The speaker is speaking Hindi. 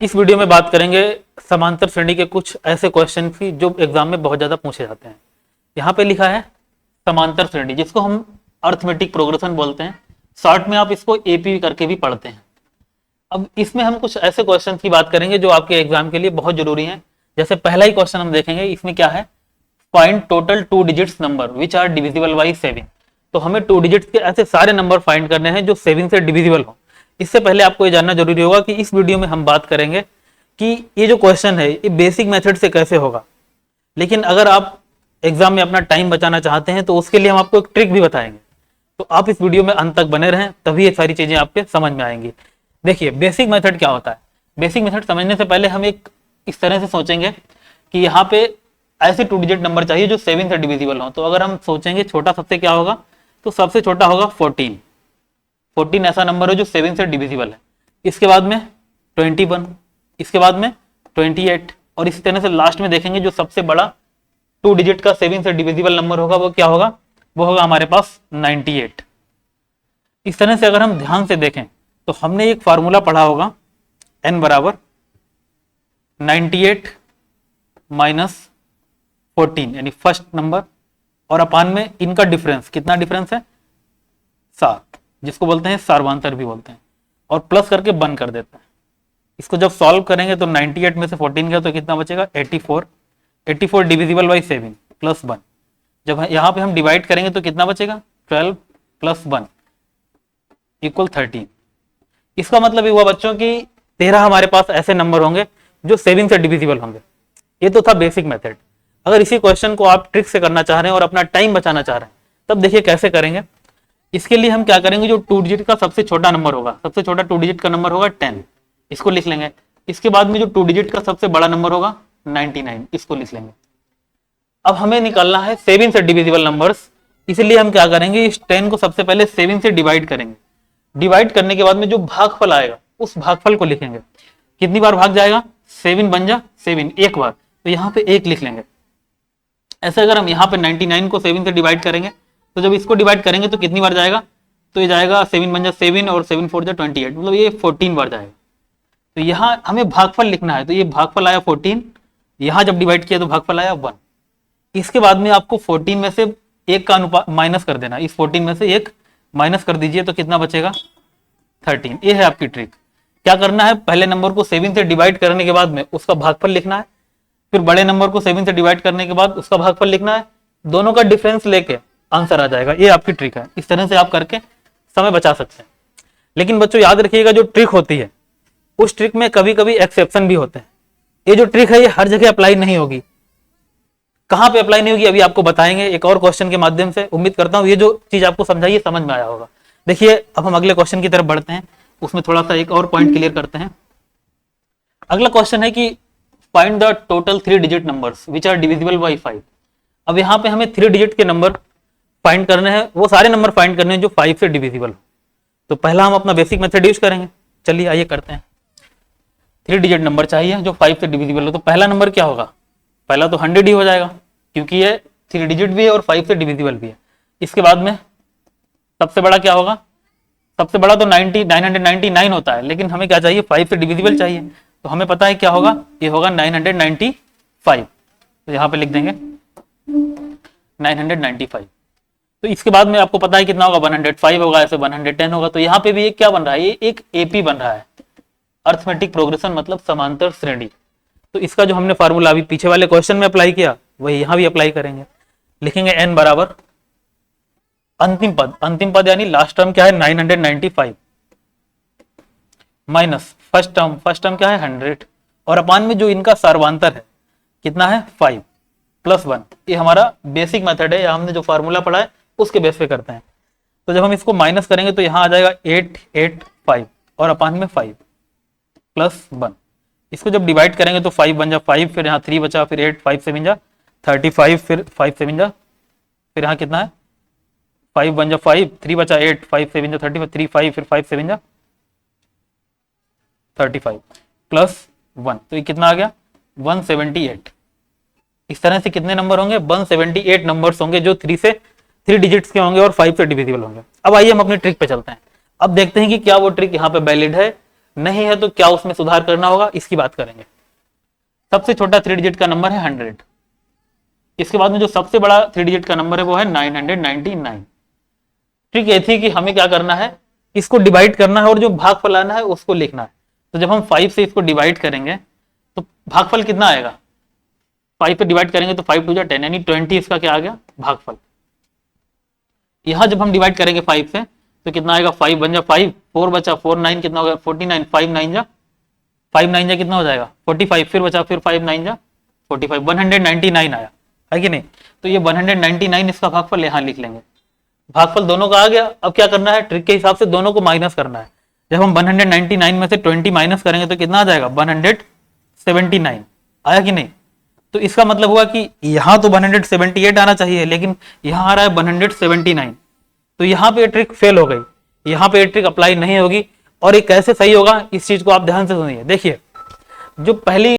इस वीडियो में बात करेंगे समांतर श्रेणी के कुछ ऐसे क्वेश्चन की जो एग्जाम में बहुत ज्यादा पूछे जाते हैं। यहाँ पे लिखा है समांतर श्रेणी, जिसको हम अर्थमेटिक प्रोग्रेशन बोलते हैं। शॉर्ट में आप इसको एपी करके भी पढ़ते हैं। अब इसमें हम कुछ ऐसे क्वेश्चन की बात करेंगे जो आपके एग्जाम के लिए बहुत जरूरी हैं। जैसे पहला ही क्वेश्चन हम देखेंगे, इसमें क्या है, find total 2 digits number which are divisible by 7। तो हमें 2 डिजिट्स के ऐसे सारे नंबर फाइंड करने हैं जो 7 से डिविजिबल हो। इससे पहले आपको ये जानना जरूरी होगा कि इस वीडियो में हम बात करेंगे कि ये जो क्वेश्चन है ये बेसिक मेथड से कैसे होगा। लेकिन अगर आप एग्जाम में अपना टाइम बचाना चाहते हैं तो उसके लिए हम आपको एक ट्रिक भी बताएंगे। तो आप इस वीडियो में अंत तक बने रहें, तभी ये सारी चीजें आपके समझ में आएंगी। देखिए बेसिक मेथड क्या होता है। बेसिक मेथड समझने से पहले हम एक इस तरह से सोचेंगे कि यहाँ पे ऐसे 2 डिजिट नंबर चाहिए जो 7 से डिविजिबल हो। तो अगर हम सोचेंगे छोटा सबसे क्या होगा, तो सबसे छोटा होगा 14। 14 ऐसा नंबर है जो 7 से डिविजिबल है। इसके बाद में 21, इसके बाद में 28, और इसी तरह से लास्ट में देखेंगे जो सबसे बड़ा 2 डिजिट का 7 से डिविजिबल नंबर होगा वो क्या होगा, वो होगा हमारे पास 98। इस तरह से अगर हम ध्यान से देखें तो हमने एक फार्मूला पढ़ा होगा, n बराबर 98 माइनस 14 यानी फर्स्ट नंबर, और अपान में इनका डिफरेंस, कितना डिफरेंस है, 7, जिसको बोलते हैं सार्वंतर भी बोलते हैं, और प्लस करके बन कर देते हैं। इसको जब सॉल्व करेंगे तो 98 में से 14 गया तो कितना बचेगा, 84। 84 डिविजिबल बाई 7 प्लस 1। जब यहाँ पे हम डिवाइड करेंगे तो कितना बचेगा, 12 प्लस 1 इक्वल 13। इसका मतलब ये हुआ बच्चों की 13 हमारे पास ऐसे नंबर होंगे जो 7 से डिविजिबल होंगे। ये तो था बेसिक मेथड। अगर इसी क्वेश्चन को आप ट्रिक से करना चाह रहे हैं और अपना टाइम बचाना चाह रहे हैं तब देखिए कैसे करेंगे। इसके लिए हम क्या करेंगे, जो 2 डिजिट का सबसे छोटा नंबर होगा, सबसे छोटा 2 डिजिट का नंबर होगा 10, इसको लिख लेंगे। इसके बाद में जो 2 डिजिट का सबसे बड़ा नंबर होगा 99, इसको लिख लेंगे। अब हमें निकालना है 7 से डिविजिबल नंबर्स, इसलिए हम क्या करेंगे, इस 10 को सबसे पहले 7 से डिवाइड करेंगे। डिवाइड करने के बाद में जो भागफल आएगा उस भागफल को लिखेंगे। कितनी बार भाग जाएगा, 7 बन जा 7 एक बार, तो यहाँ पे 1 लिख लेंगे। ऐसे अगर हम यहाँ पे 99 को 7 से डिवाइड करेंगे तो जब इसको डिवाइड करेंगे तो कितनी बार जाएगा, तो ये जाएगा 7 बन जा 7 और 7 4 जा 28, मतलब ये 14 बार जाएगा। तो यहाँ हमें भागफल लिखना है, तो ये भागफल आया 14, यहाँ जब डिवाइड किया तो भागफल आया 1। इसके बाद में आपको 14 में से 1 का अनुपात माइनस कर देना, इस 14 में से 1 माइनस कर दीजिए तो कितना बचेगा, 13। ये है आपकी ट्रिक। क्या करना है, पहले नंबर को 7 से डिवाइड करने के बाद में उसका भागफल लिखना है, फिर बड़े नंबर को 7 से डिवाइड करने के बाद उसका भागफल लिखना है, दोनों का डिफरेंस लेके आंसर आ जाएगा। ये आपकी ट्रिक है। इस तरह से आप करके समय बचा सकते हैं। लेकिन बच्चों याद रखिएगा, जो ट्रिक होती है उस ट्रिक में कभी कभी एक्सेप्शन भी होते हैं। ये जो ट्रिक है ये हर जगह अप्लाई नहीं होगी। कहां पे अप्लाई नहीं होगी अभी आपको बताएंगे एक और क्वेश्चन के माध्यम से। उम्मीद करता हूं ये जो चीज आपको समझाई समझ में आया होगा। देखिए अब हम अगले क्वेश्चन की तरफ बढ़ते हैं, उसमें थोड़ा सा एक और पॉइंट क्लियर करते हैं। अगला क्वेश्चन है कि find the total 3 digit numbers which are divisible by 5। अब यहाँ पे हमें 3 डिजिट के नंबर फाइंड करने हैं, वो सारे नंबर फाइंड करने हैं जो 5 से डिविजिबल हो। तो पहला हम अपना बेसिक मेथड यूज करेंगे। चलिए आइए करते हैं। 3 डिजिट नंबर चाहिए जो 5 से डिविजिबल हो। तो पहला नंबर क्या होगा, पहला तो 100 ही हो जाएगा क्योंकि ये 3 डिजिट भी है और 5 से डिविजिबल भी है। इसके बाद में सबसे बड़ा क्या होगा, सबसे बड़ा तो 999 होता है, लेकिन हमें क्या चाहिए, 5 से डिविजिबल चाहिए। तो हमें पता है क्या होगा, ये होगा 995। तो यहाँ पे लिख देंगे 995। तो इसके बाद में आपको पता है कितना होगा, 105 होगा, ऐसे 110 होगा। तो यहाँ पे भी एक क्या बन रहा है, ये एक एपी बन रहा है, अर्थमेटिक प्रोग्रेशन मतलब समांतर श्रेणी। तो इसका जो हमने फार्मूला अभी पीछे वाले क्वेश्चन में अप्लाई किया वही यहाँ भी अप्लाई करेंगे। लिखेंगे n बराबर अंतिम पद यानी लास्ट टर्म क्या है 995 माइनस फर्स्ट टर्म क्या है 100, और अपान में जो इनका सार्वंतर है कितना है 5 प्लस 1। ये हमारा बेसिक मेथड है, या हमने जो फार्मूला पढ़ा है उसके बेस पे करते हैं। तो जब हम इसको माइनस करेंगे तो यहाँ आ जाएगा 885 और अपान में 5 प्लस 1। इसको जब डिवाइड करेंगे तो 5 बन जा 5, फिर यहाँ 3 बचा, फिर 8, 5 से बन जा 35, फिर 5 से बन जा, फिर यहाँ कितना है 5 बन जा 5, 3 बचा 8, 5 से बन जा 35, 3 5, फिर 5 से बन जा 35 प्लस 1। तो ये कितना आ गया 178। इस तरह से कितने नंबर होंगे, 178 नंबर्स होंगे जो 3 डिजिट्स के होंगे और 5 से डिविजिबल होंगे। अब आइए हम अपनी ट्रिक पे चलते हैं। अब देखते हैं कि क्या वो ट्रिक यहाँ पे वैलिड है नहीं है तो क्या उसमें सुधार करना होगा, इसकी बात करेंगे। सबसे छोटा 3 डिजिट का नंबर है 100। इसके बाद में जो सबसे बड़ा 3 डिजिट का नंबर है वो है 999। ट्रिक ये थी कि हमें क्या करना है, इसको डिवाइड करना है और जो भागफल आना है उसको लिखना है। तो जब हम 5 से इसको डिवाइड करेंगे तो भागफल कितना आएगा, 5 पे डिवाइड करेंगे तो 5 2 जा 10 यानी 20 इसका क्या आ गया भागफल। यहां जब हम डिवाइड करेंगे 5 से तो कितना आएगा, 5 बन जा 5, 4 बचा 4 9 कितना हो गया 49, 5 9 जा 5 9 जा कितना हो जाएगा 45, फिर बचा फिर 5 9 जा 45, 199 आया है कि नहीं। तो ये 199 इसका भागफल यहाँ लिख लेंगे। भागफल दोनों का आ गया। अब क्या करना है, ट्रिक के हिसाब से दोनों को माइनस करना है। जब हम 199 में से 20 माइनस करेंगे तो कितना आ जाएगा 179 आया कि नहीं। तो इसका मतलब हुआ कि यहां तो 178 आना चाहिए लेकिन यहां आ रहा है 179। तो यहां पे ट्रिक फेल हो गई, यहां पे ट्रिक अप्लाई नहीं होगी। और ये कैसे सही होगा इस चीज को आप ध्यान से सुनिए। देखिए जो पहली